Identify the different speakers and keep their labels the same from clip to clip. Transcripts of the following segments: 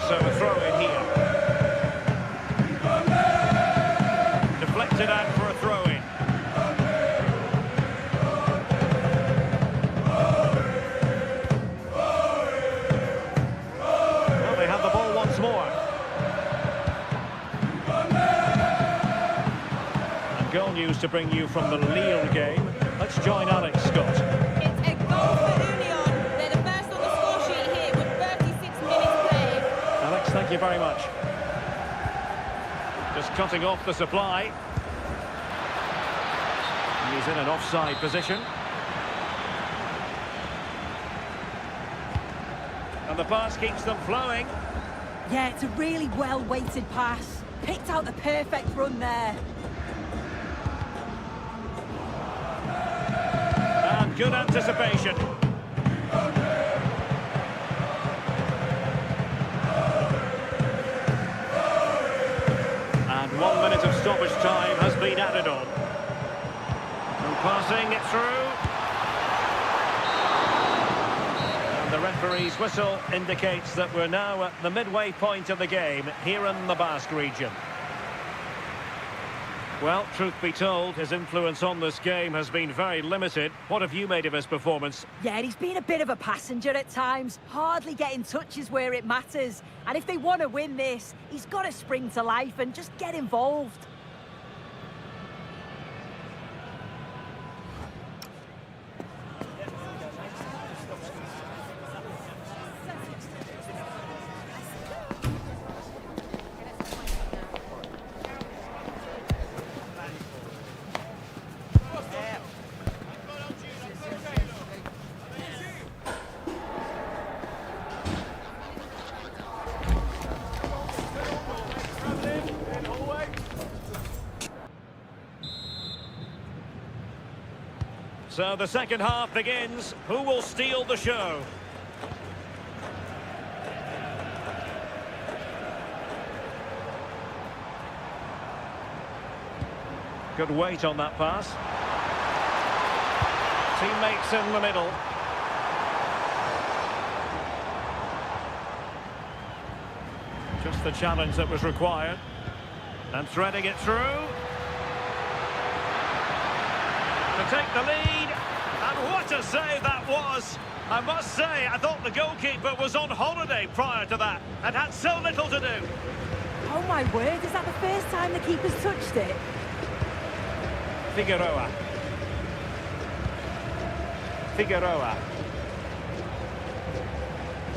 Speaker 1: So a throw in here. Deflected out for a throw in. Well, they have the ball once more. And goal news to bring you from the Lille game. Let's join Alex Scott.
Speaker 2: It's a goal for Union. They're the first on the score sheet here with 36 minutes played.
Speaker 1: Alex, thank you very much. Just cutting off the supply. He's in an offside position. And the pass keeps them flowing.
Speaker 3: Yeah, it's a really well-weighted pass. Picked out the perfect run there.
Speaker 1: And good anticipation. And 1 minute of stoppage time has been added on. And passing it through. And the referee's whistle indicates that we're now at the midway point of the game here in the Basque region. Well, truth be told, his influence on this game has been very limited. What have you made of his performance?
Speaker 3: Yeah, he's been a bit of a passenger at times, hardly getting touches where it matters. And if they want to win this, he's got to spring to life and just get involved.
Speaker 1: So the second half begins. Who will steal the show? Good weight on that pass. Teammates in the middle. Just the challenge that was required. And threading it through. To take the lead, and what a save that was! I must say, I thought the goalkeeper was on holiday prior to that, and had so little to do.
Speaker 3: Oh my word, is that the first time the keeper's touched it?
Speaker 1: Figueroa.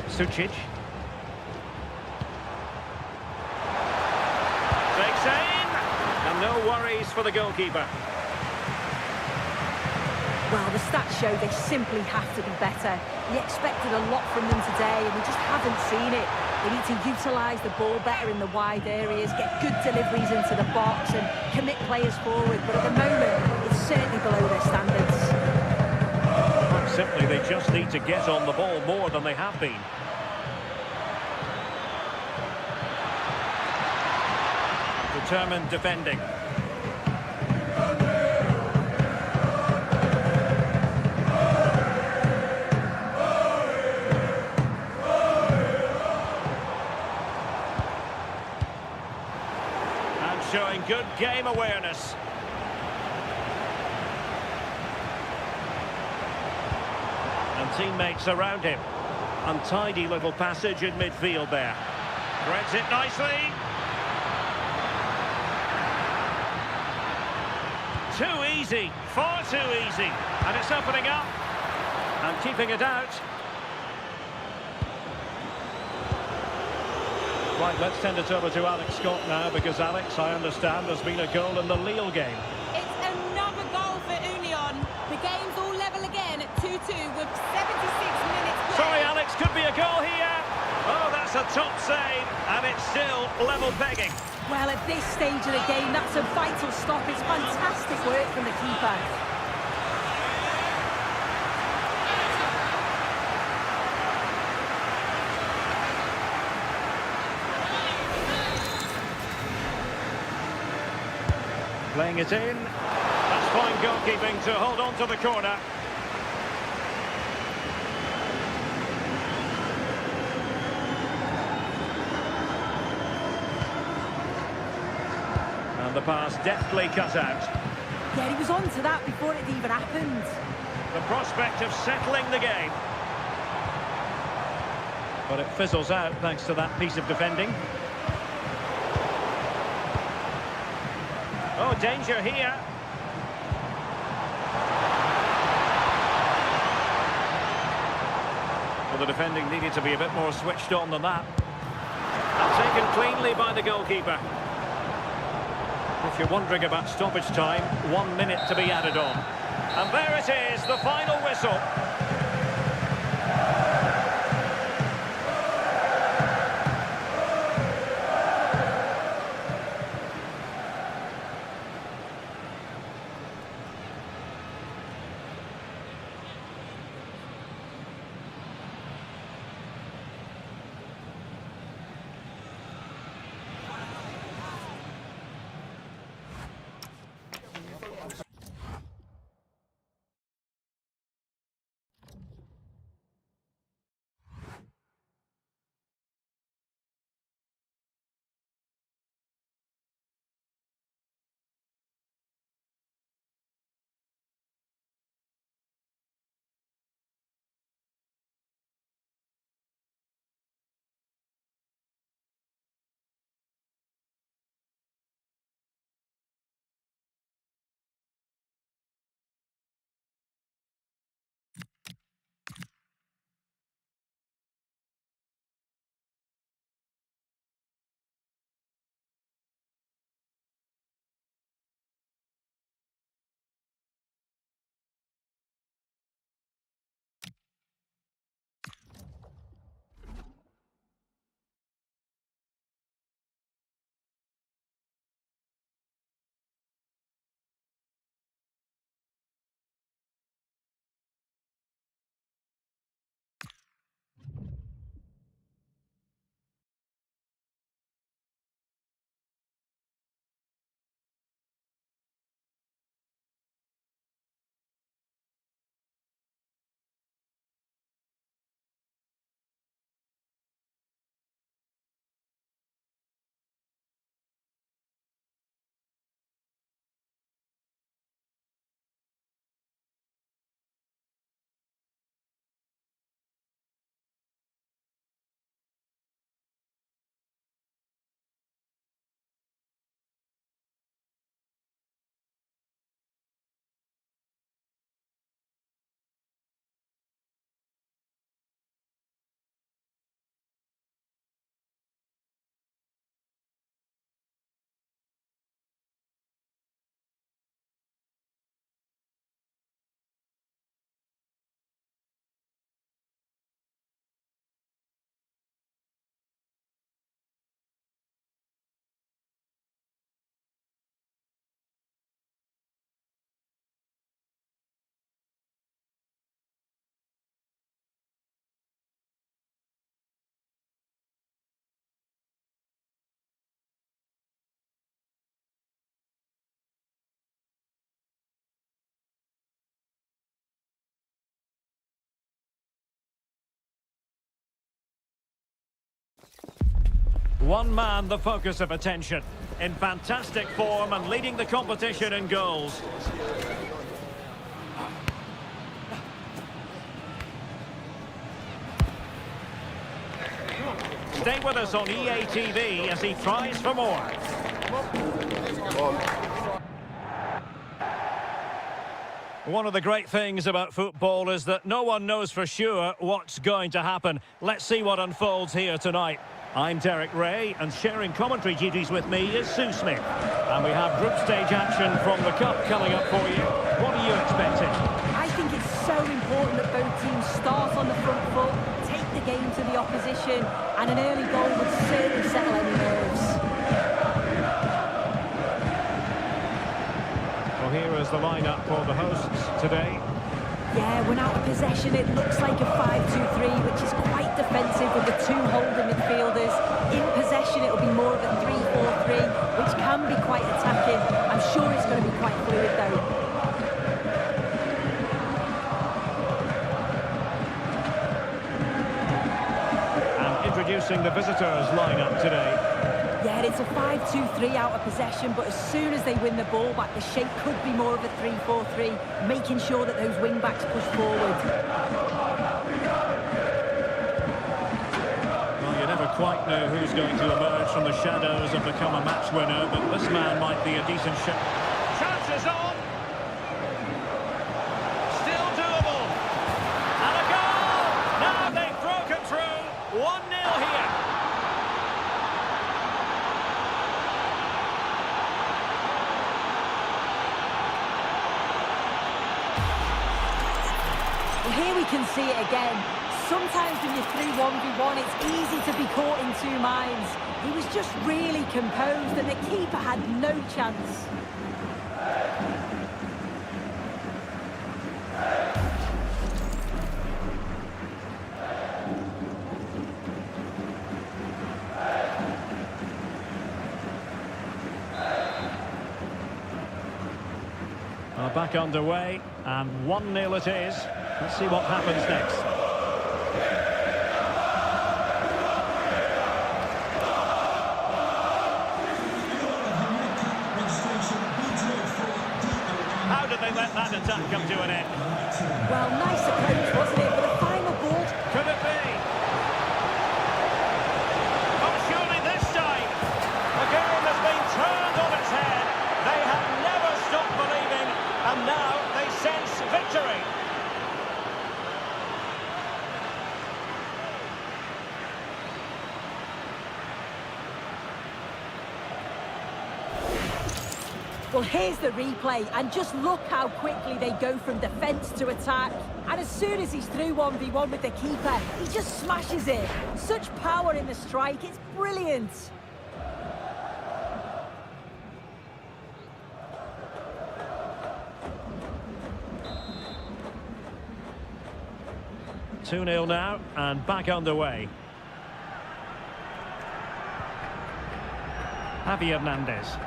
Speaker 1: Sucic. Takes aim, and no worries for the goalkeeper.
Speaker 3: Well, the stats show they simply have to be better. We expected a lot from them today, and we just haven't seen it. They need to utilise the ball better in the wide areas, get good deliveries into the box, and commit players forward. But at the moment, it's certainly below their standards.
Speaker 1: Quite simply, they just need to get on the ball more than they have been. Determined defending. Showing good game awareness. And teammates around him. Untidy little passage in midfield there. Threads it nicely. Too easy, far too easy. And it's opening up. And keeping it out. Right, let's send it over to Alex Scott now, because Alex, I understand, there's been a goal in the Lille game.
Speaker 2: It's another goal for Union. The game's all level again at 2-2 with 76 minutes played.
Speaker 1: Sorry, Alex, could be a goal here. Oh, that's a top save, and it's still level pegging.
Speaker 3: Well, at this stage of the game, that's a vital stop. It's fantastic work from the keeper.
Speaker 1: Playing it in. That's fine goalkeeping to hold on to the corner. the pass deftly cut out.
Speaker 3: Yeah, he was on to that before it even happened.
Speaker 1: The prospect of settling the game. But it fizzles out thanks to that piece of defending. Oh, danger here. Well, the defending needed to be a bit more switched on than that. And taken cleanly by the goalkeeper. If you're wondering about stoppage time, 1 minute to be added on. And there it is, the final whistle. One man the focus of attention, in fantastic form and leading the competition in goals. Stay with us on EA TV as he tries for more. One of the great things about football is that no one knows for sure what's going to happen. Let's see what unfolds here tonight. I'm Derek Ray, and sharing commentary duties with me is Sue Smith. And we have group stage action from the Cup coming up for you. What are you expecting?
Speaker 3: I think it's so important that both teams start on the front foot, take the game to the opposition, and an early goal would certainly settle any nerves.
Speaker 1: Well, here is the lineup for the hosts today.
Speaker 3: Yeah, when out of possession, it looks like a 5-2-3, which is quite defensive with the two holding midfielders. In possession, it'll be more of a 3-4-3, which can be quite attacking. I'm sure it's going to be quite fluid, though.
Speaker 1: And introducing the visitors lineup today.
Speaker 3: Yeah, it's a 5-2-3 out of possession, but as soon as they win the ball back, the shape could be more of a 3-4-3, making sure that those wing-backs push forward.
Speaker 1: Well, you never quite know who's going to emerge from the shadows and become a match winner, but this man might be a decent shot. Chances on! Still doable! And a goal! Now they've broken through! 1-0 here!
Speaker 3: Here we can see it again. Sometimes when you're 3-1v1, it's easy to be caught in two minds. He was just really composed and the keeper had no chance.
Speaker 1: Well, back underway, and 1-0 it is. Let's see what happens next. How did they let that attack come to an end?
Speaker 3: Well, nice approach, wasn't it? But the final ball...
Speaker 1: Could it be? Oh, surely this time. The game has been turned on its head. They have never stopped believing, and now they sense victory.
Speaker 3: Well, here's the replay, and just look how quickly they go from defence to attack. And as soon as he's through 1v1 with the keeper, he just smashes it. Such power in the strike, it's brilliant.
Speaker 1: Two-nil now, and back underway. Javi Hernandez.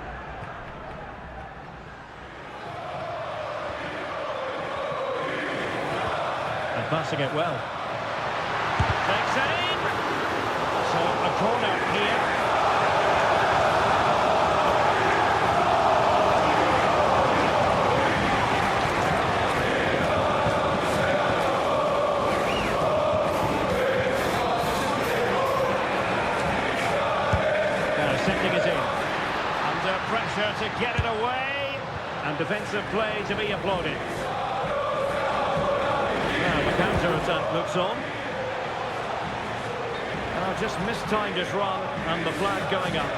Speaker 1: And passing it well. Takes aim. So a corner here. Now sending it in. Under pressure to get it away. And defensive play to be applauded. Now the counter-attack looks on. Just mistimed his run and the flag going up.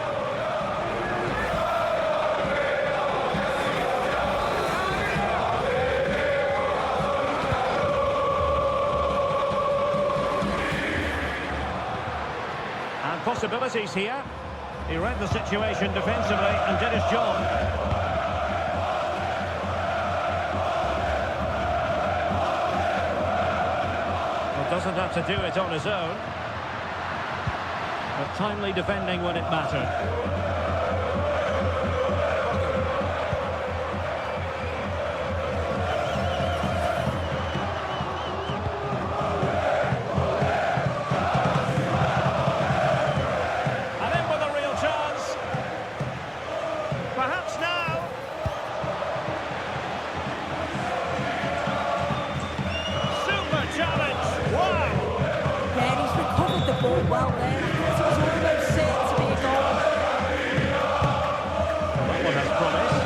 Speaker 1: And possibilities here. He read the situation defensively and did his job. Doesn't have to do it on his own, but timely defending when it mattered. And in with a real chance. Perhaps now. Super challenge. Wow!
Speaker 3: Yeah, he's recovered the ball well there. I thought it was almost certain to be a goal.
Speaker 1: That one has promise.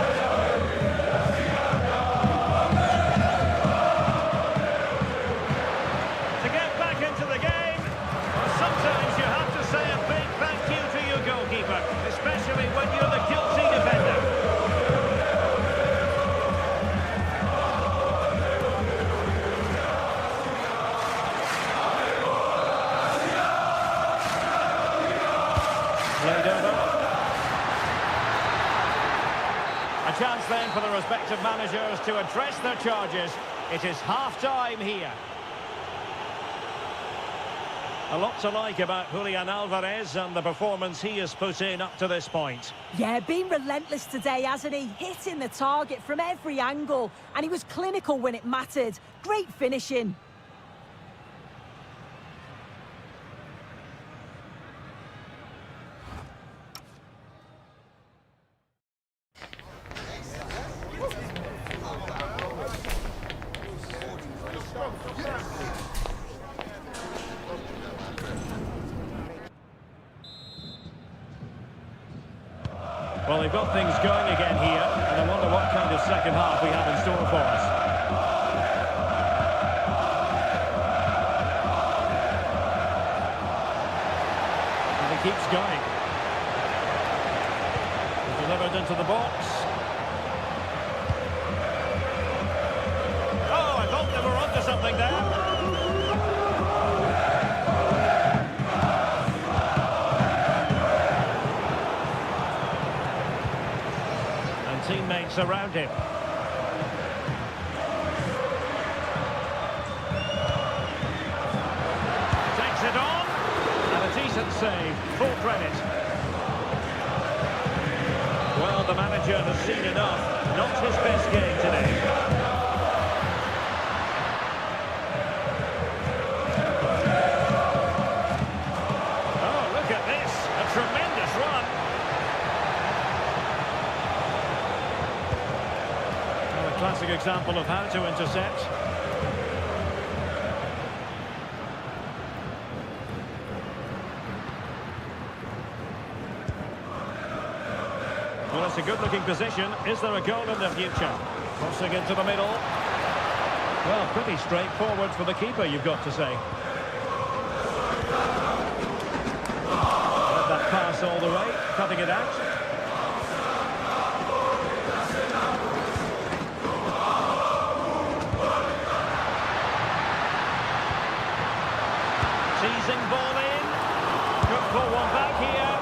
Speaker 1: To get back into the game, sometimes you have to say a big thank you to your goalkeeper, especially when you're the guilty defender. Played over. A chance then for the respective managers to address their charges. It is half-time here. A lot to like about Julian Alvarez and the performance he has put in up to this point.
Speaker 3: Yeah, been relentless today, hasn't he? Hitting the target from every angle, and he was clinical when it mattered. Great finishing.
Speaker 1: Well, they've got things going again here, and I wonder what kind of second half we have in store for us. And he keeps going. Delivered into the box. Oh, I thought they were onto something there. And teammates around him. Takes it on. And a decent save. Full credit. Well, the manager has seen enough. Not his best game today. Oh, look at this. A tremendous run. Well, a classic example of how to intercept. Well, it's a good-looking position. Is there a goal in the future? Crossing into the middle. Well, pretty straightforward for the keeper, you've got to say. Let that pass all the way, cutting it out. Teasing ball in. Could pull one back here.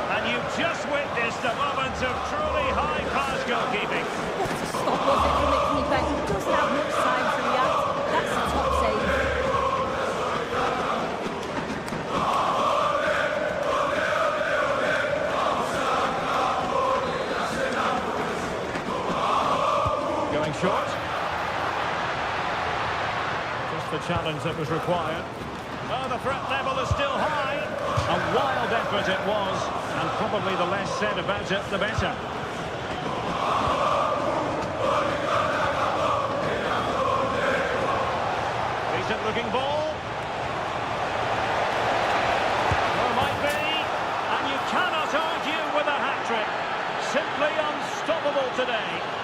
Speaker 1: And you've just witnessed a moment of truly high-class goalkeeping.
Speaker 3: What a stop was it from the keeper? He doesn't have much time to react. That's a top save.
Speaker 1: Going short. Just the challenge that was required. Oh, the threat level is still high. A wild effort it was, and probably the less said about it, the better. Decent looking ball. Well, might be. And you cannot argue with a hat-trick. Simply unstoppable today.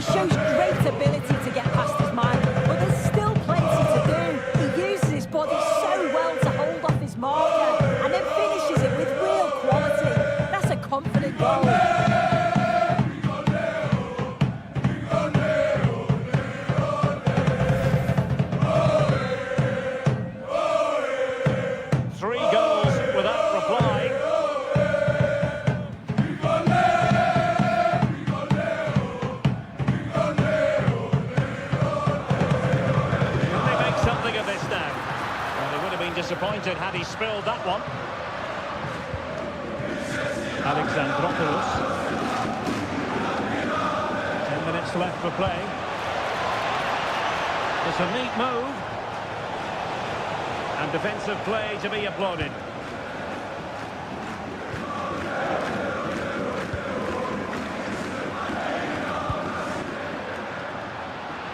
Speaker 3: Shows great ability to get past his man, but there's still plenty to do. He uses his body so well to hold off his marker and then finishes it with real quality. That's a confident goal.
Speaker 1: 3 goals without reply. Disappointed had he spilled that one. Alexandropoulos. 10 minutes left for play. It's a neat move. And defensive play to be applauded.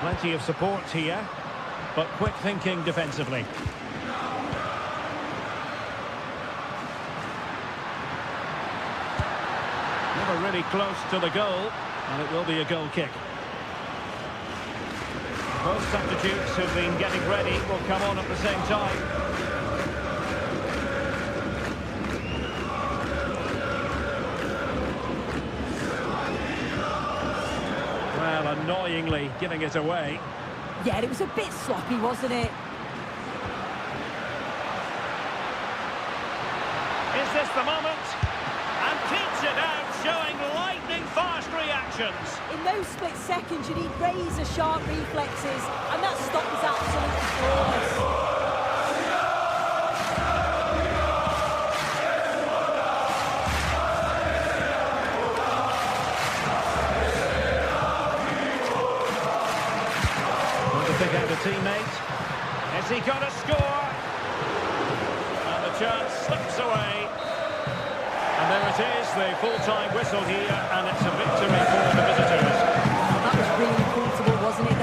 Speaker 1: Plenty of support here, but quick thinking defensively. Never really close to the goal, and it will be a goal kick. Both substitutes who've been getting ready will come on at the same time. Well, annoyingly giving it away.
Speaker 3: Yeah, it was a bit sloppy, wasn't it?
Speaker 1: Is this the moment? And keeps it out, showing lightning-fast reactions.
Speaker 3: In those split seconds, you need razor-sharp reflexes, and that stop was absolutely flawless.
Speaker 1: Pick out a teammate. Has he got a score? And the chance slips away. And there it is, the full-time whistle here, and it's a victory for the visitors.
Speaker 3: Well, that was really comfortable, wasn't it?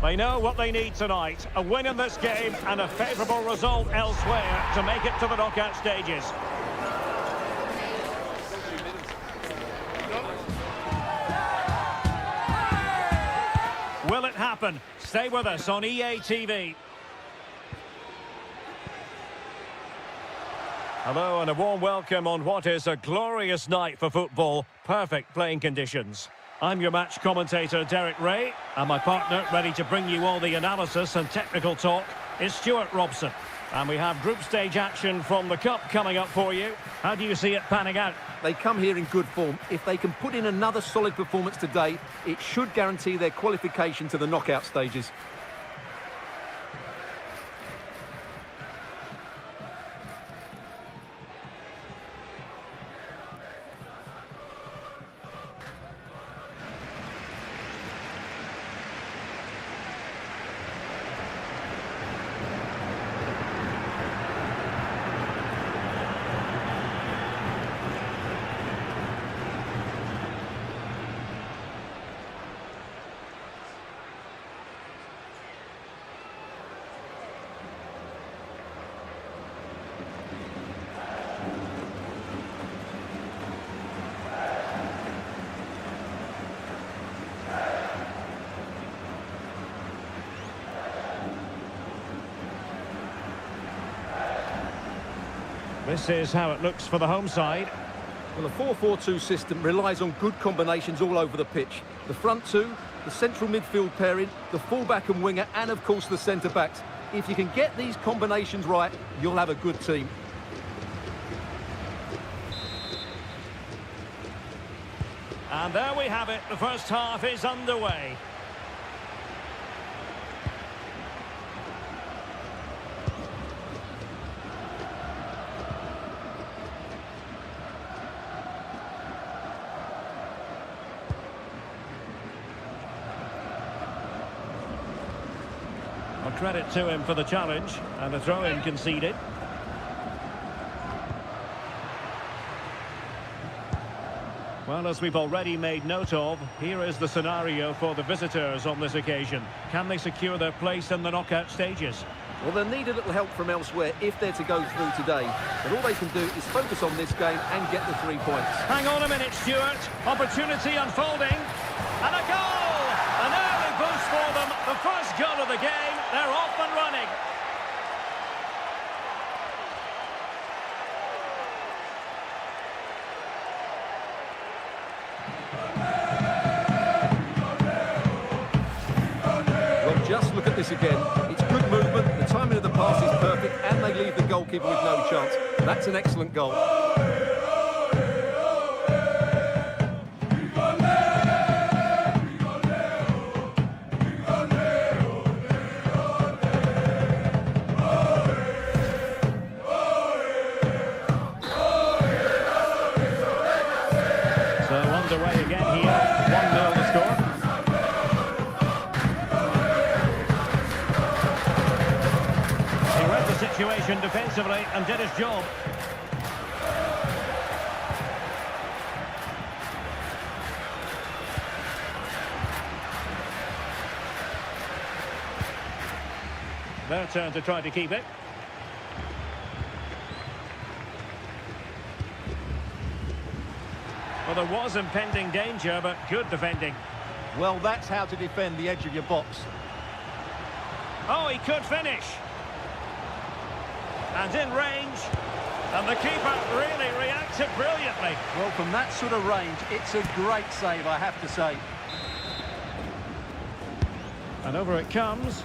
Speaker 1: They know what they need tonight. A win in this game and a favourable result elsewhere to make it to the knockout stages. Will it happen? Stay with us on EA TV. Hello and a warm welcome on what is a glorious night for football. Perfect playing conditions. I'm your match commentator, Derek Ray, and my partner, ready to bring you all the analysis and technical talk, is Stuart Robson. And we have group stage action from the Cup coming up for you. How do you see it panning out?
Speaker 4: They come here in good form. If they can put in another solid performance today, it should guarantee their qualification to the knockout stages.
Speaker 1: This is how it looks for the home side.
Speaker 4: Well, the 4-4-2 system relies on good combinations all over the pitch. The front two, the central midfield pairing, the fullback and winger, and of course the centre-backs. If you can get these combinations right, you'll have a good team.
Speaker 1: And there we have it. The first half is underway. Well, credit to him for the challenge, and the throw-in conceded. Well, as we've already made note of, here is the scenario for the visitors on this occasion. Can they secure their place in the knockout stages?
Speaker 4: Well, they'll need a little help from elsewhere if they're to go through today. But all they can do is focus on this game and get the 3 points.
Speaker 1: Hang on a minute, Stuart. Opportunity unfolding. And a goal! An early boost for them. The first goal of the game. They're off and running.
Speaker 4: Well, just look at this again. It's good movement, the timing of the pass is perfect, and they leave the goalkeeper with no chance. That's an excellent goal.
Speaker 1: So underway again here. 1-0 the score. He read the situation defensively and did his job. Their turn to try to keep it. Well, there was impending danger, but good defending.
Speaker 4: Well, that's how to defend the edge of your box.
Speaker 1: Oh, he could finish. And in range. And the keeper really reacted brilliantly.
Speaker 4: Well, from that sort of range, it's a great save, I have to say.
Speaker 1: And over it comes.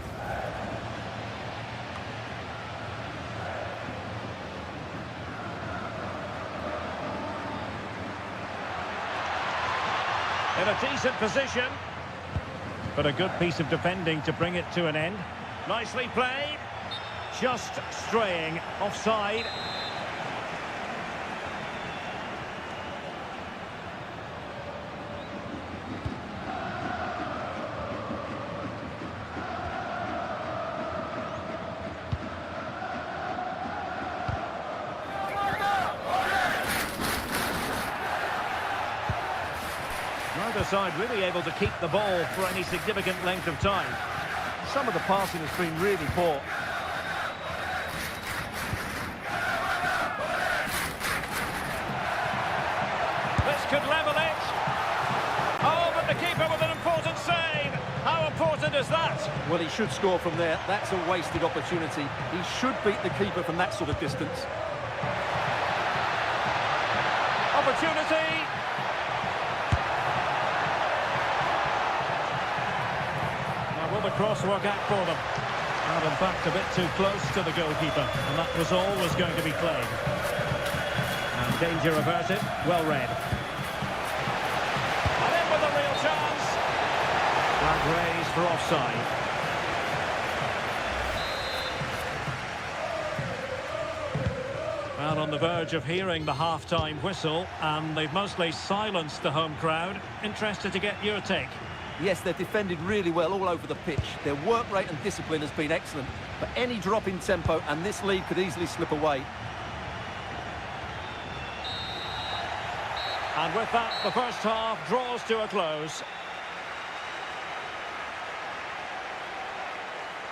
Speaker 1: In a decent position. But a good piece of defending to bring it to an end. Nicely played. Just straying offside. Neither side really able to keep the ball for any significant length of time.
Speaker 4: some of the passing has been really poor.
Speaker 1: This could level it. Oh, but the keeper with an important save. How important is that?
Speaker 4: Well, he should score from there. That's a wasted opportunity. He should beat the keeper from that sort of distance.
Speaker 1: Opportunity. Now, will the cross work out for them? And in fact, a bit too close to the goalkeeper. And that was always going to be played. And danger averted. Well read. And in with a real chance. Flag raised for offside. Well, on the verge of hearing the half-time whistle, and they've mostly silenced the home crowd. Interested to get your take.
Speaker 4: Yes, they've defended really well all over the pitch. Their work rate and discipline has been excellent. But any drop in tempo and this lead could easily slip away.
Speaker 1: And with that, the first half draws to a close.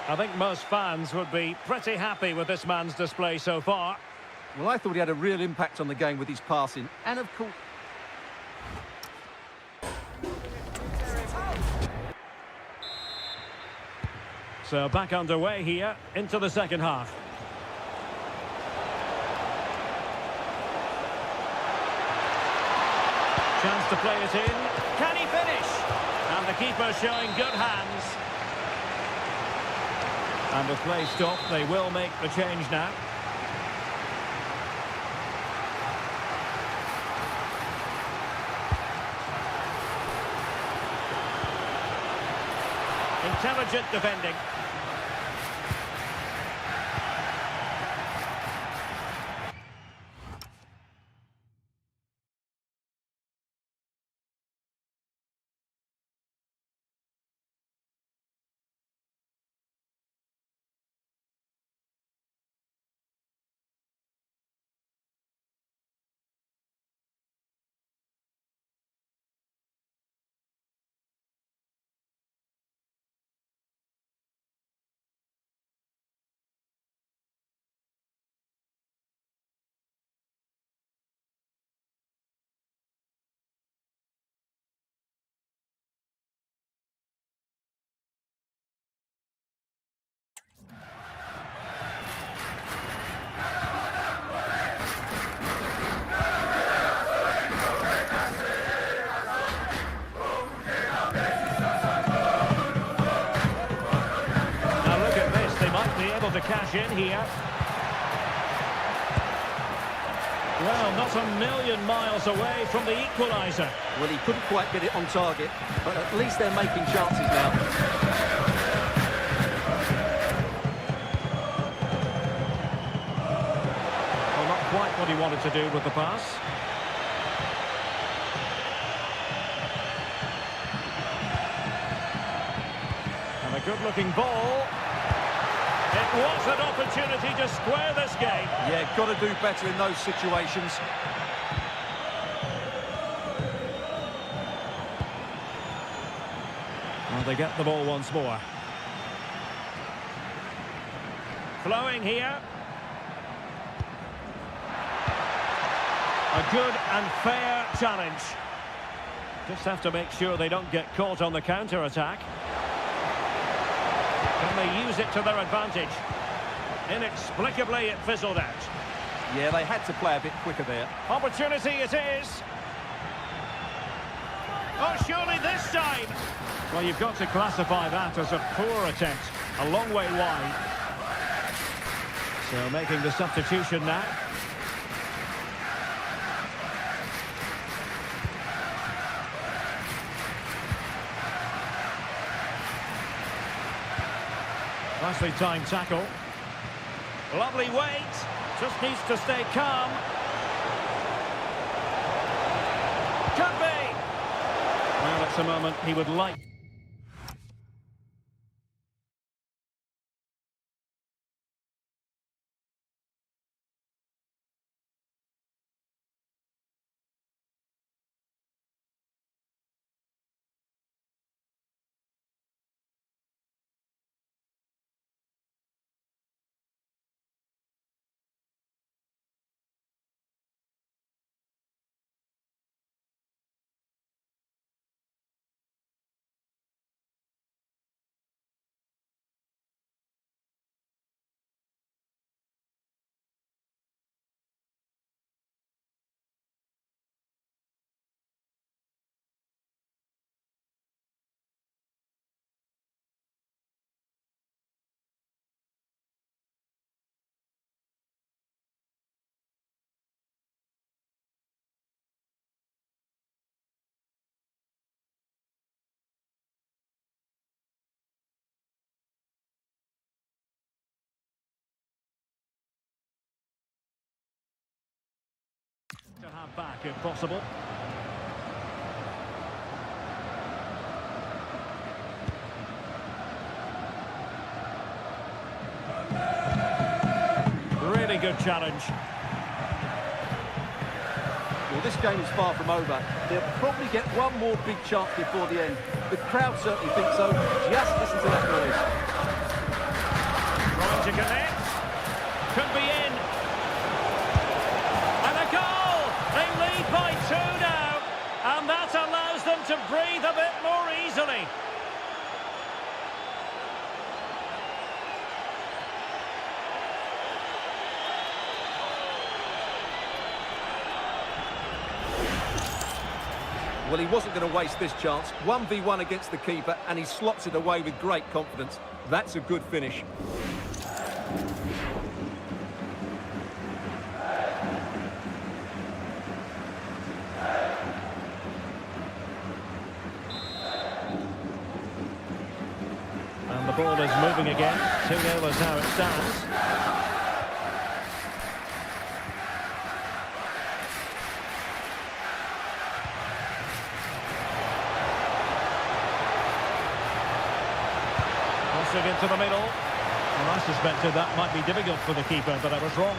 Speaker 1: I think most fans would be pretty happy with this man's display so far.
Speaker 4: Well, I thought he had a real impact on the game with his passing. And of course...
Speaker 1: So back underway here into the second half. Chance to play it in. Can he finish? And the keeper showing good hands. And with play stopped, they will make the change now. Intelligent defending. To cash in here. Well, not a million miles away from the equaliser.
Speaker 4: Well, he couldn't quite get it on target, but at least they're making chances now.
Speaker 1: Well, not quite what he wanted to do with the pass. And a good-looking ball. It was an opportunity to square this game.
Speaker 4: Yeah, got to do better in those situations.
Speaker 1: Well, they get the ball once more. Flowing here. A good and fair challenge. Just have to make sure they don't get caught on the counter-attack. Can they use it to their advantage? Inexplicably, it fizzled out.
Speaker 4: Yeah, they had to play a bit quicker there.
Speaker 1: Opportunity it is. Oh, surely this time. Well, you've got to classify that as a poor attempt. A long way wide. So making the substitution now. Nicely timed tackle. Lovely weight. Just needs to stay calm. Could be. Well, that's a moment he would like. to have back if possible. Really good challenge.
Speaker 4: Well, this game is far from over. They'll probably get one more big chance before the end. The crowd certainly think so. Just listen to that noise.
Speaker 1: Trying to connect. Could be in. And a goal! They lead by 2 now. And that allows them to breathe a bit more easily.
Speaker 4: Well, he wasn't going to waste this chance. 1v1 against the keeper, and he slots it away with great confidence. That's a good finish.
Speaker 1: And the ball is moving again. 2-0 is how it stands. Into the middle. Well, I suspected that might be difficult for the keeper, but I was wrong.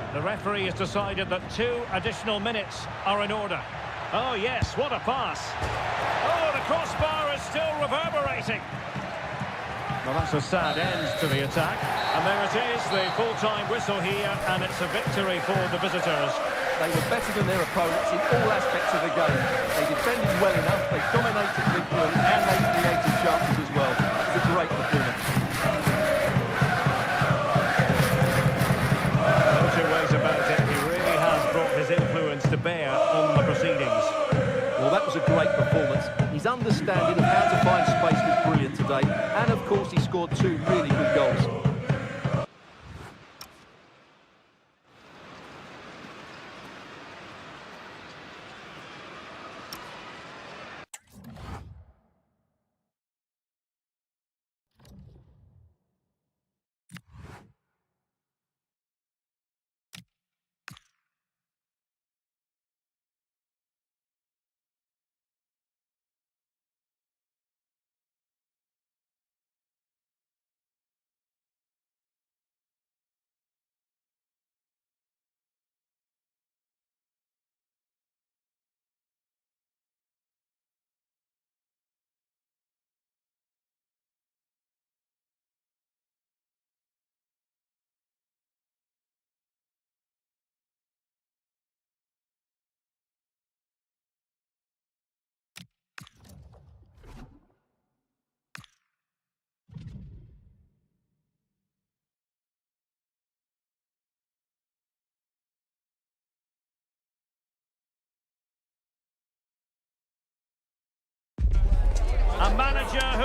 Speaker 1: The referee has decided that 2 additional minutes are in order. Oh yes, what a pass. Oh, the crossbar is still reverberating. Well, that's a sad end to the attack. And there it is, the full-time whistle here, and it's a victory for the visitors.
Speaker 4: They were better than their opponents in all aspects of the game. They defended well enough, they dominated midfield, and they created chances as well. It was a great performance.
Speaker 1: No two ways about it. He really has brought his influence to bear on the proceedings.
Speaker 4: Well, that was a great performance. His understanding of how to find space was brilliant today. And, of course, he scored 2 really good goals.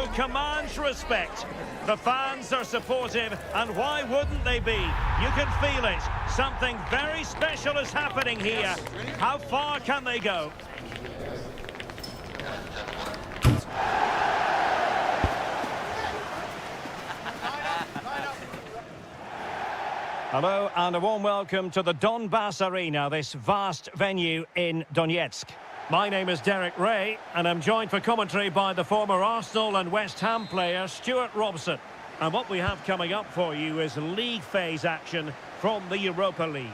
Speaker 1: who commands respect. The fans are supportive, and why wouldn't they be? You can feel it. Something very special is happening here. How far can they go? Hello and a warm welcome to the Donbass Arena, this vast venue in Donetsk. My name is Derek Ray and I'm joined for commentary by the former Arsenal and West Ham player Stuart Robson. And what we have coming up for you is league phase action from the Europa League.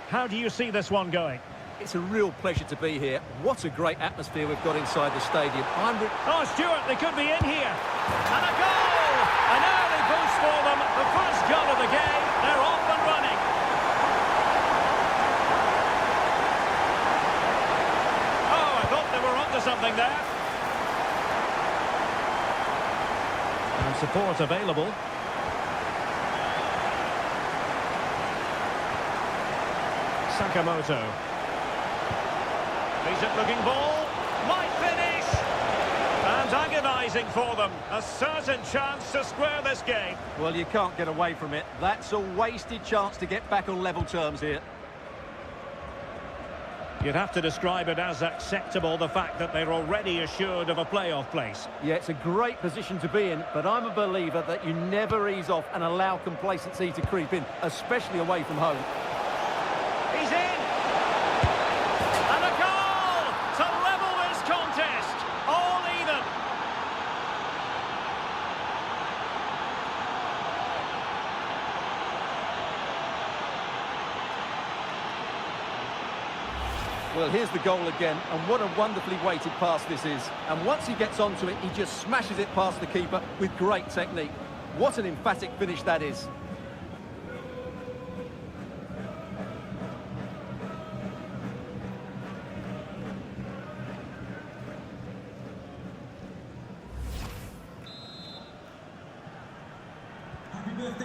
Speaker 1: How do you see this one going?
Speaker 4: It's a real pleasure to be here. What a great atmosphere we've got inside the stadium.
Speaker 1: Oh, Stuart, they could be in here. And a goal! An early boost for them. The first goal of the game. They're off and running. Oh, I thought they were onto something there. And support available. Sakamoto. Decent looking ball. Might finish. And agonising for them. A certain chance to square this game.
Speaker 4: Well, you can't get away from it. That's a wasted chance to get back on level terms here.
Speaker 1: You'd have to describe it as acceptable, the fact that they're already assured of a playoff place.
Speaker 4: Yeah, it's a great position to be in, but I'm a believer that you never ease off and allow complacency to creep in, especially away from home.
Speaker 1: He's in! And a goal to level this contest. All even.
Speaker 4: Well, here's the goal again, and what a wonderfully weighted pass this is. And once he gets onto it, he just smashes it past the keeper with great technique. What an emphatic finish that is.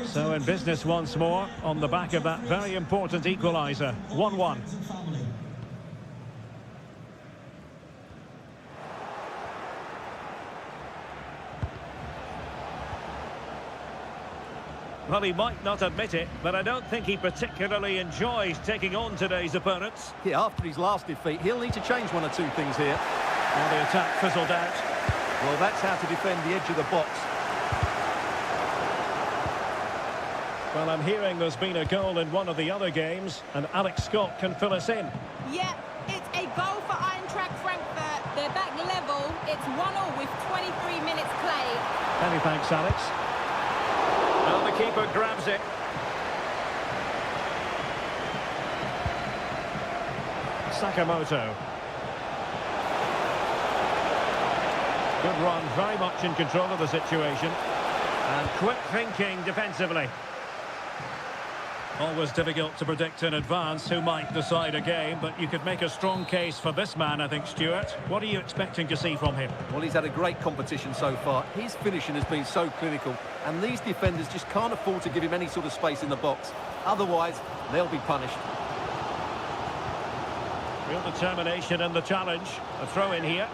Speaker 1: So in business once more, on the back of that very important equaliser. 1-1. Well, he might not admit it, but I don't think he particularly enjoys taking on today's opponents.
Speaker 4: Yeah, after his last defeat, he'll need to change one or two things here.
Speaker 1: And the attack fizzled out.
Speaker 4: Well, that's how to defend the edge of the box.
Speaker 1: Well, I'm hearing there's been a goal in one of the other games, and Alex Scott can fill us in.
Speaker 2: Yeah, it's a goal for Eintracht Frankfurt. They're back level. It's 1-1 with 23 minutes played.
Speaker 1: Many thanks, Alex. Well, the keeper grabs it. Sakamoto. Good run, very much in control of the situation. And quick thinking defensively. Always difficult to predict in advance who might decide a game, but you could make a strong case for this man, I think, Stuart. What are you expecting to see from him?
Speaker 4: Well, he's had a great competition so far. His finishing has been so clinical, and these defenders just can't afford to give him any sort of space in the box. Otherwise, they'll be punished.
Speaker 1: Real determination in the challenge. A throw in here.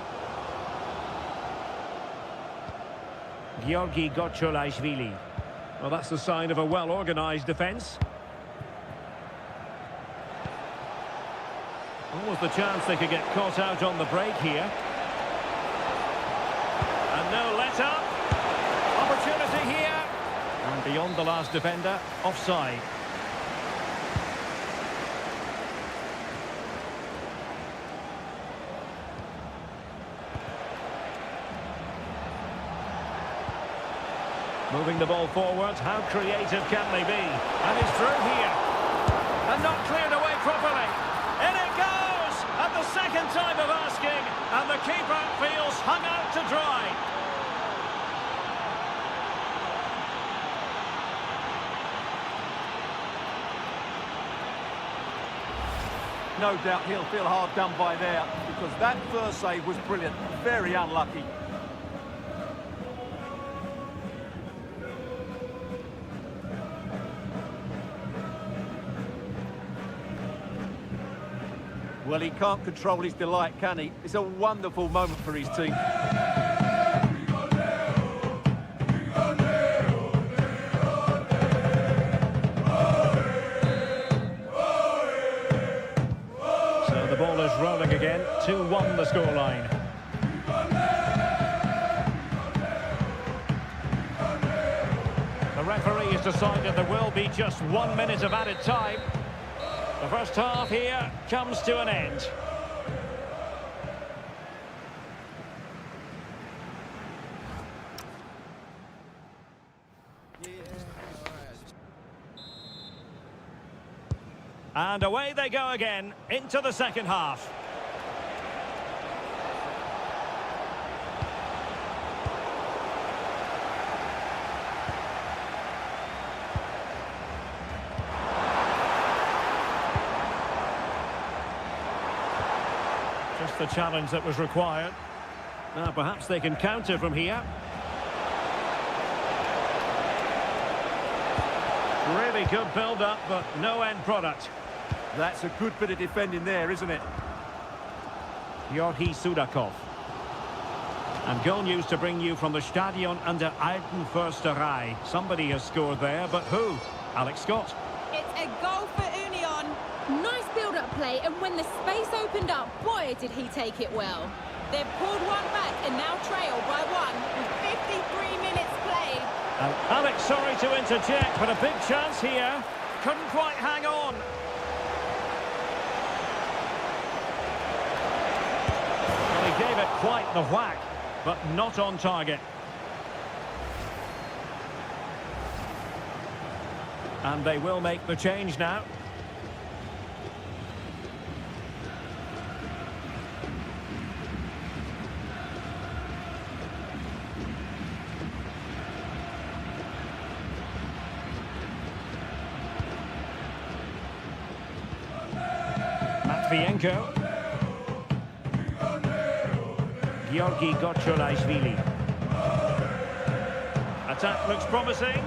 Speaker 1: Georgi Gocholashvili. Well, that's the sign of a well-organised defence. Almost the chance they could get caught out on the break here. And no let-up. Opportunity here. And beyond the last defender, offside. Moving the ball forward, how creative can they be? And he's through here. And not cleared away properly. In it goes! At the second time of asking. And the keeper feels hung out to dry.
Speaker 4: No doubt he'll feel hard done by there, because that first save was brilliant. Very unlucky. Well, he can't control his delight, can he? It's a wonderful moment for his team.
Speaker 1: And the ball is rolling again. 2-1 the scoreline. The referee has decided there will be just 1 minute of added time. The first half here comes to an end. And away they go again into the second half. Just the challenge that was required. Now perhaps they can counter from here. Really good build-up, but no end product.
Speaker 4: That's a good bit of defending there, isn't it?
Speaker 1: Georgi Sudakov. And goal news to bring you from the Stadion an der Alten Försterei. Somebody has scored there, but who? Alex Scott.
Speaker 2: It's a goal for Union.
Speaker 5: Nice build-up play, and when the space opened up, boy, did he take it well.
Speaker 2: They've pulled one back and now trail by one with 53 minutes played.
Speaker 1: And Alex, sorry to interject, but a big chance here. Couldn't quite hang on. Well, he gave it quite the whack, but not on target. And they will make the change now. Matvienko. Georgi Gotcholashvili. Attack looks promising,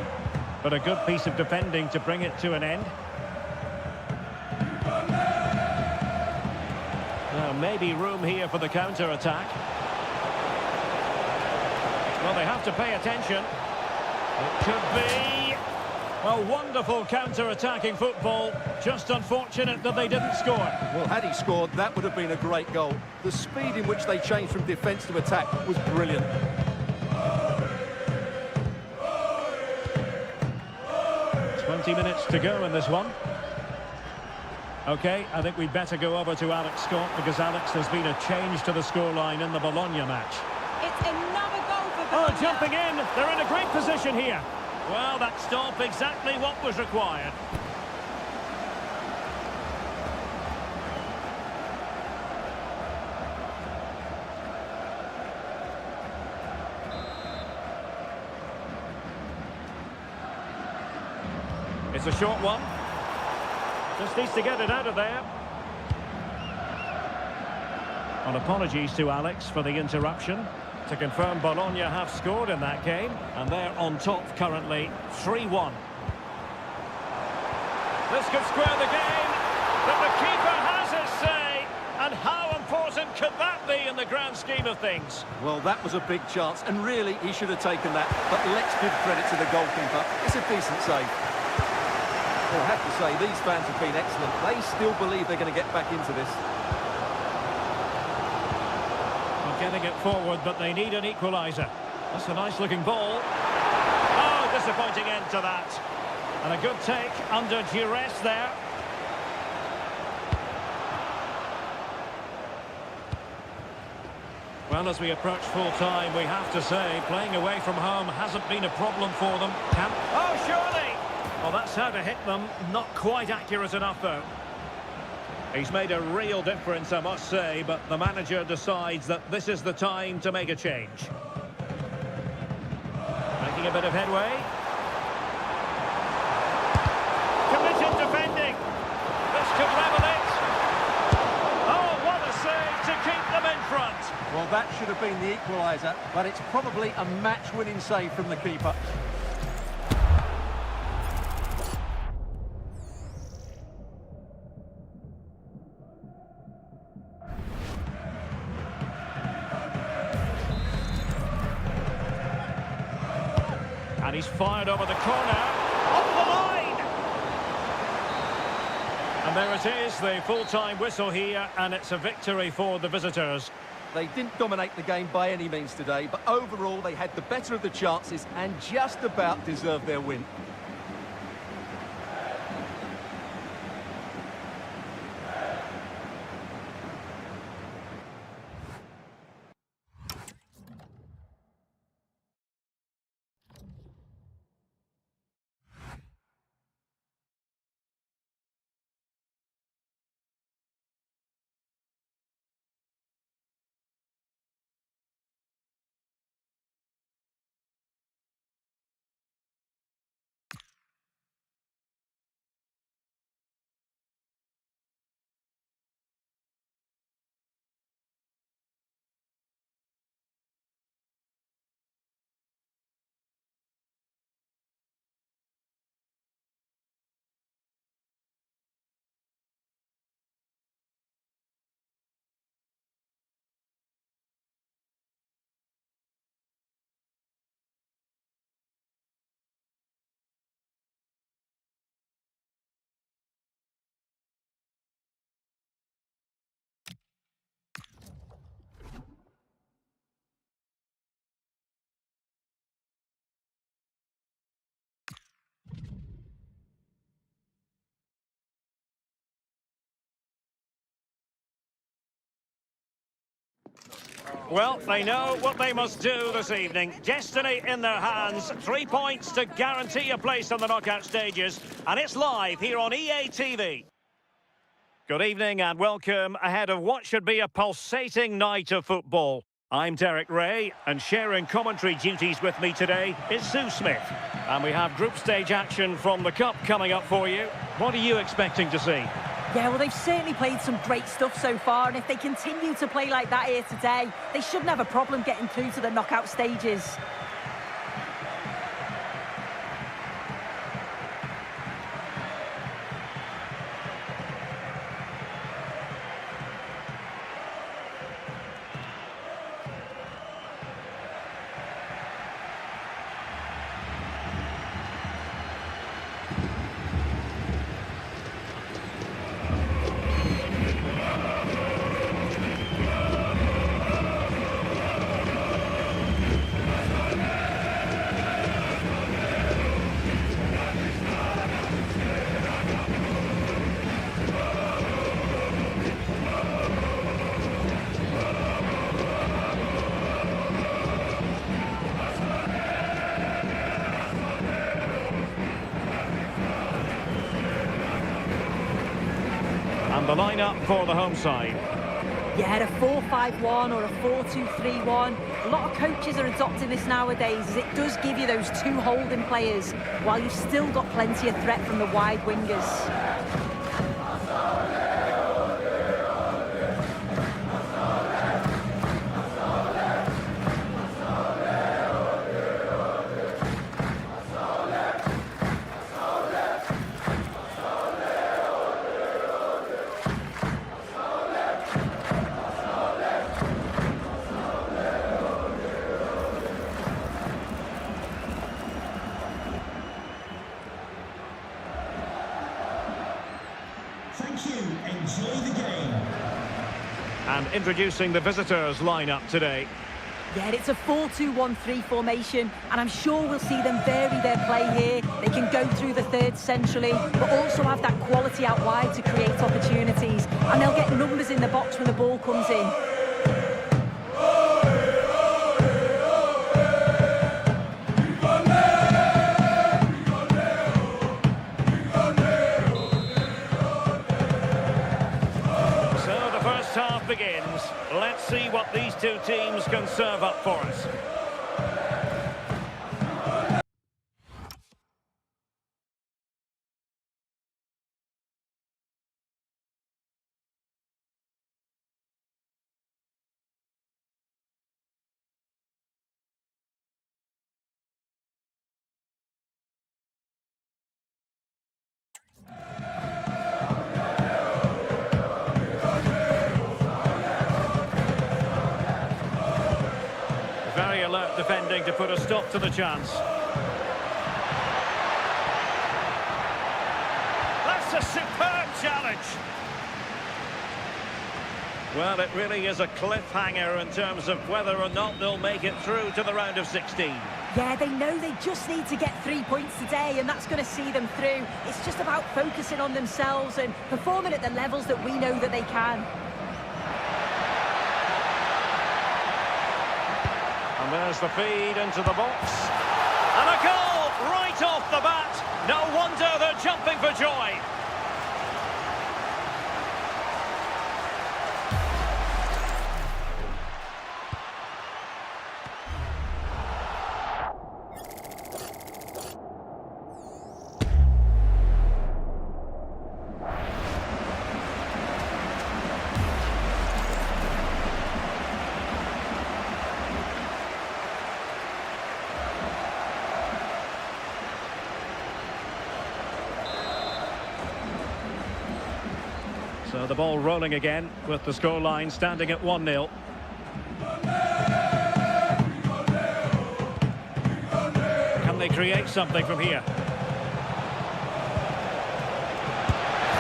Speaker 1: but a good piece of defending to bring it to an end. Now maybe room here for the counter-attack. Well, they have to pay attention. It could be... Well, wonderful counter-attacking football. Just unfortunate that they didn't score.
Speaker 4: Well, had he scored, that would have been a great goal. The speed in which they changed from defence to attack was brilliant.
Speaker 1: Minutes to go in this one. Okay, I think we'd better go over to Alex Scott, because Alex, there's been a change to the scoreline in the Bologna match.
Speaker 2: It's another goal for
Speaker 1: Oh,
Speaker 2: Bologna.
Speaker 1: jumping in. They're in a great position here. Well, that stop exactly what was required. It's a short one. Just needs to get it out of there. Well, apologies to Alex for the interruption. To confirm, Bologna have scored in that game, and they're on top currently, 3-1. This could square the game, but the keeper has his say. And how important could that be in the grand scheme of things?
Speaker 4: Well, that was a big chance, and really, he should have taken that. But let's give credit to the goalkeeper. It's a decent save. Well, I have to say, these fans have been excellent. They still believe they're going to get back into this.
Speaker 1: Well, getting it forward, but they need an equaliser. That's a nice-looking ball. Oh, disappointing end to that. And a good take under duress there. Well, as we approach full-time, we have to say, playing away from home hasn't been a problem for them. Oh, surely! Well, that's how to hit them. Not quite accurate enough, though. He's made a real difference, I must say, but the manager decides that this is the time to make a change. Making a bit of headway. Committed defending. This could level it. Oh, what a save to keep them in front.
Speaker 4: Well, that should have been the equaliser, but it's probably a match-winning save from the keeper. And
Speaker 1: he's fired over the corner. Off the line! And And there it is, the full-time whistle here, and it's a victory for the visitors.
Speaker 4: They didn't dominate the game by any means today, but overall they had the better of the chances and just about deserved their win.
Speaker 1: Well, they know what they must do this evening. Destiny in their hands. 3 points to guarantee a place on the knockout stages. And it's live here on EA TV. Good evening and welcome ahead of what should be a pulsating night of football. I'm Derek Ray, and sharing commentary duties with me today is Sue Smith. And we have group stage action from the Cup coming up for you. What are you expecting to see?
Speaker 3: Yeah, well, they've certainly played some great stuff so far, and if they continue to play like that here today, they shouldn't have a problem getting through to the knockout stages.
Speaker 1: And the lineup for the home side.
Speaker 3: Yeah, a 4-5-1 or a 4-2-3-1. A lot of coaches are adopting this nowadays, as it does give you those two holding players, while you've still got plenty of threat from the wide wingers.
Speaker 6: Thank you. Enjoy the game.
Speaker 1: And introducing the visitors lineup today.
Speaker 3: Yeah, it's a 4-2-1-3 formation, and I'm sure we'll see them vary their play here. They can go through the third centrally, but also have that quality out wide to create opportunities. And they'll get numbers in the box when the ball comes in.
Speaker 1: Begins. Let's see what these two teams can serve up for us. Very alert defending to put a stop to the chance. That's a superb challenge. Well, it really is a cliffhanger in terms of whether or not they'll make it through to the round of 16.
Speaker 3: Yeah, they know they just need to get 3 points today, and that's going to see them through. It's just about focusing on themselves and performing at the levels that we know that they can.
Speaker 1: And there's the feed into the box. And a goal right off the bat. No wonder they're jumping for joy. So the ball rolling again with the scoreline standing at 1-0. Can they create something from here?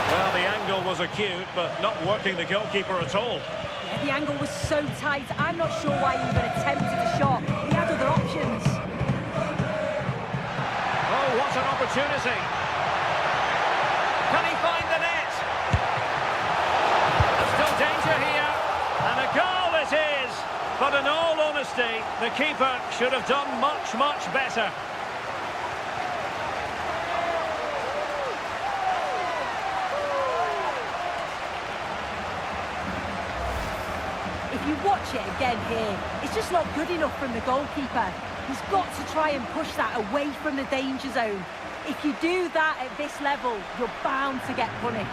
Speaker 1: Well, the angle was acute, but not working the goalkeeper at all.
Speaker 3: Yeah, the angle was so tight. I'm not sure why he even attempted the shot. He had other options.
Speaker 1: Oh, what an opportunity. Can he find the net? Still danger here, and a goal it is. But in all honesty, the keeper should have done much, much better.
Speaker 3: If you watch it again here, it's just not good enough from the goalkeeper. He's got to try and push that away from the danger zone. If you do that at this level, you're bound to get punished.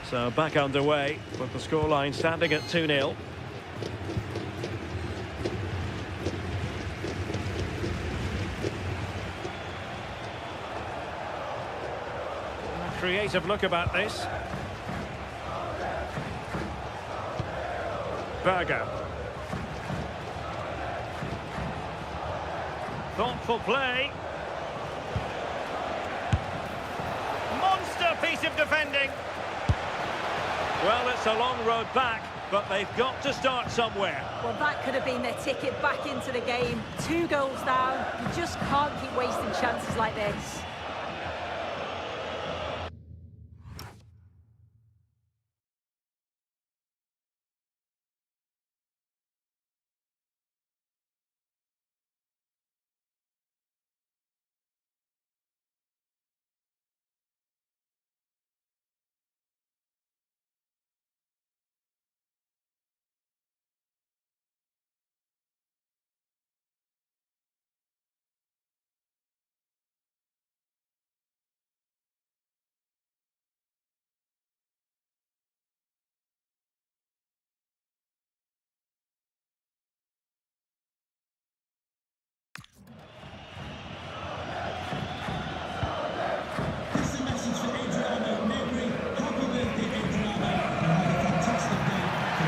Speaker 1: So back underway with the scoreline standing at 2-0. Creative look about this. Berger. Thoughtful play. Monster piece of defending. Well, it's a long road back, but they've got to start somewhere.
Speaker 3: Well, that could have been their ticket back into the game. 2 goals down. You just can't keep wasting chances like this.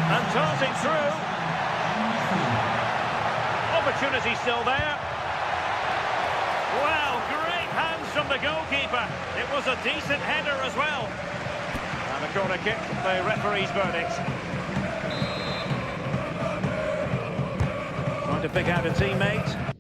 Speaker 1: And darting through. Opportunity still there. Well, great hands from the goalkeeper. It was a decent header as well. And a corner kick, the referee's verdict. Trying to pick out a teammate.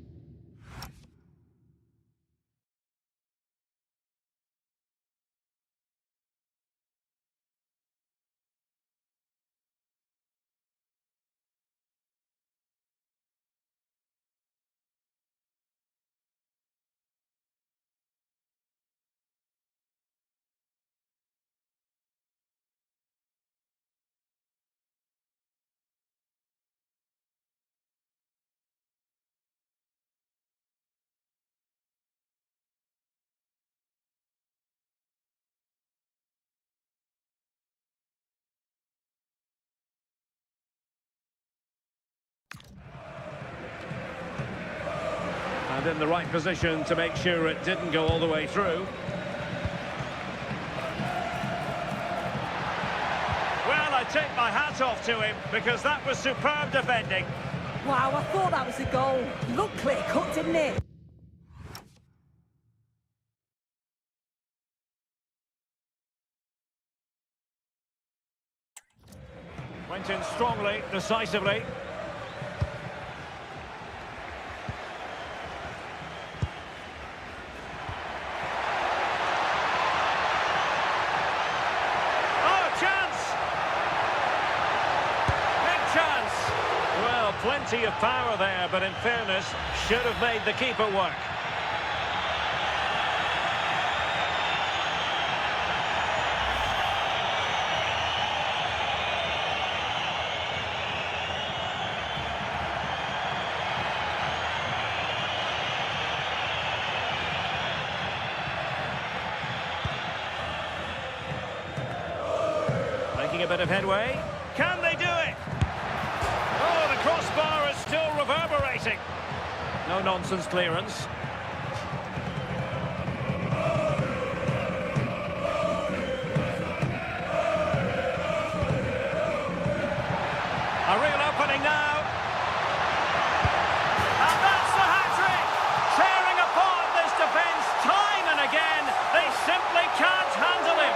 Speaker 1: And in the right position to make sure it didn't go all the way through. Well, I take my hat off to him because that was superb defending.
Speaker 3: Wow, I thought that was a goal. Looked clear cut, didn't it?
Speaker 1: Went in strongly, decisively. Oh, chance! Big chance! Well, plenty of power there, but in fairness, should have made the keeper work. Making a bit of headway. Can they do it? Oh, the crossbar is still reverberating. No nonsense clearance. A real opening now. And that's the hat-trick! Tearing apart this defence time and again. They simply can't handle him.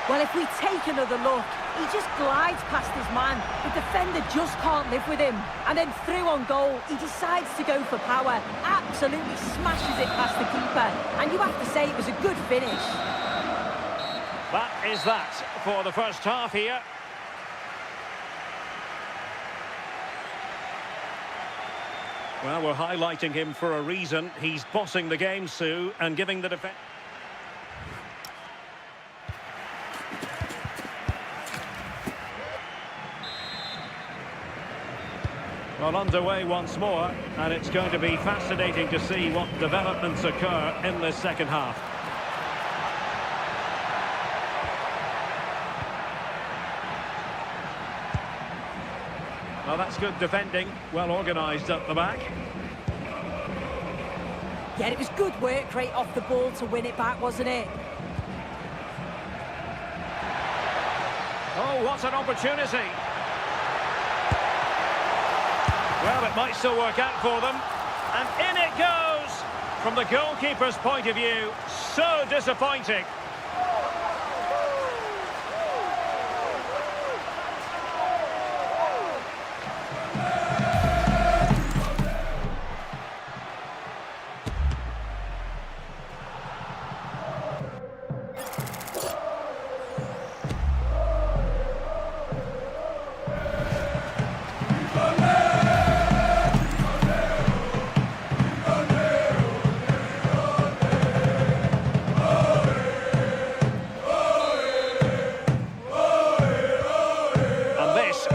Speaker 3: Well, if we take another look, he just glides past his man. The defender just can't live with him. And then through on goal, he decides to go for power. Absolutely smashes it past the keeper. And you have to say it was a good finish.
Speaker 1: That is that for the first half here. Well, we're highlighting him for a reason. He's bossing the game, Sue, and giving the defence... Well, underway once more, and it's going to be fascinating to see what developments occur in this second half. Well, that's good defending, well organised up the back.
Speaker 3: Yeah, it was good work right off the ball to win it back, wasn't it?
Speaker 1: Oh, what an opportunity! Well, it might still work out for them. And in it goes! From the goalkeeper's point of view, so disappointing.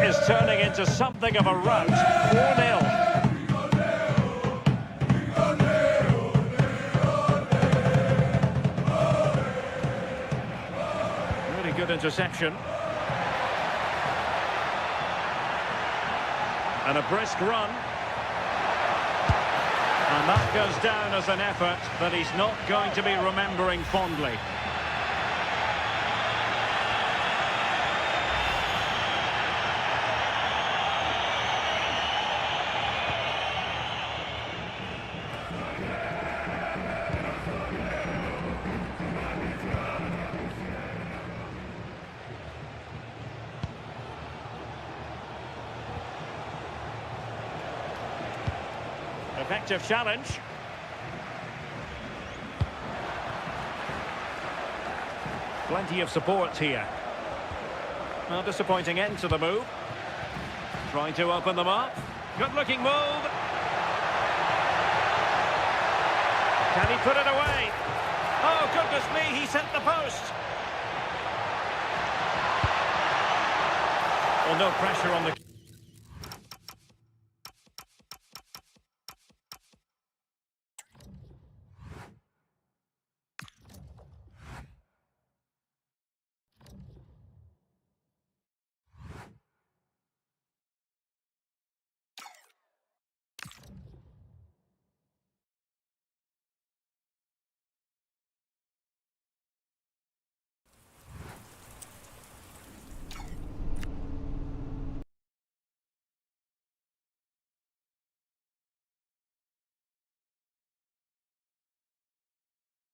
Speaker 1: Is turning into something of a rout. 4-0. Really good interception. And a brisk run. And that goes down as an effort that he's not going to be remembering fondly. Effective challenge. Plenty of support here. Well, disappointing end to the move. Trying to open them up. Good looking move. Can he put it away? Oh, goodness me, he sent the post. Well, no pressure on the...